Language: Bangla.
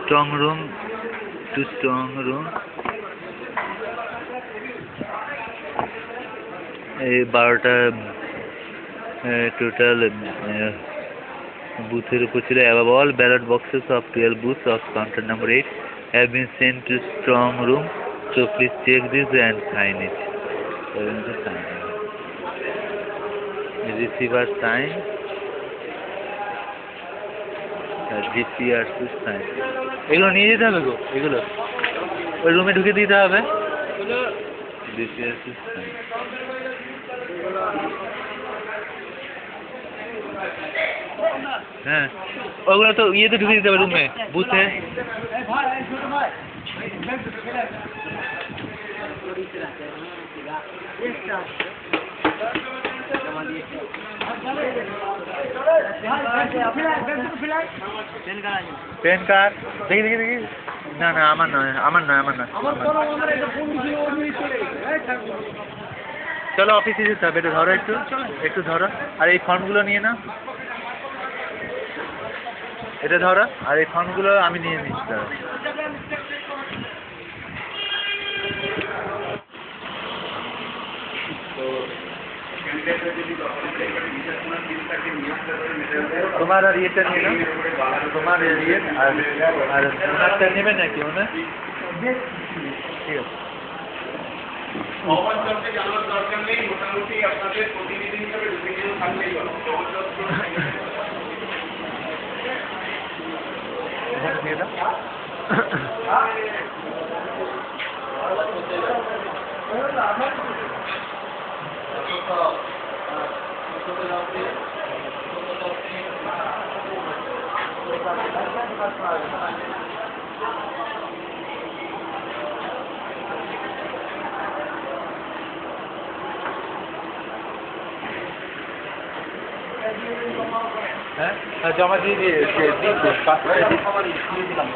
Strong room to strong room. এই 12টা টোটাল বুথের উপর ছিল। Above all, ballot boxes of 12 booths of counter number 8 have been sent to strong room. So please check this and sign it. Receiver sign. GCR to sign. এগুলো নিয়ে যেতে হবে গো, এগুলো ওই রুমে ঢুকে দিতে হবে। GCR to sign. হ্যাঁ, ওগুলো তো ইয়েতে ঢুকে দিতে হবে রুমে, বুথে। পেন কার্ড দেখি দেখি দেখি। না না, আমার নয়, আমার নয়, আমার নয়। চলো অফিসে যেতে হবে, একটু ধরো, একটু একটু ধরো। আর এই ফর্মগুলো নিয়ে নাও, এটা ধরো। আর এই ফর্মগুলো আমি নিয়ে নিচ্ছি। তোমার আর ইয়েটা নিয়ে নাও, তোমার ইয়ে আর ওনারটা নেবে নাকি ওনার? ঠিক আছে। অবাঞ্চনকে জানার দরকার নেই, মোটামুটি আপনাদের প্রতিনিধি হিসাবে দুদিন থাকলেই হলো। হ্যাঁ, জমা দিয়ে দিয়ে দিলাম।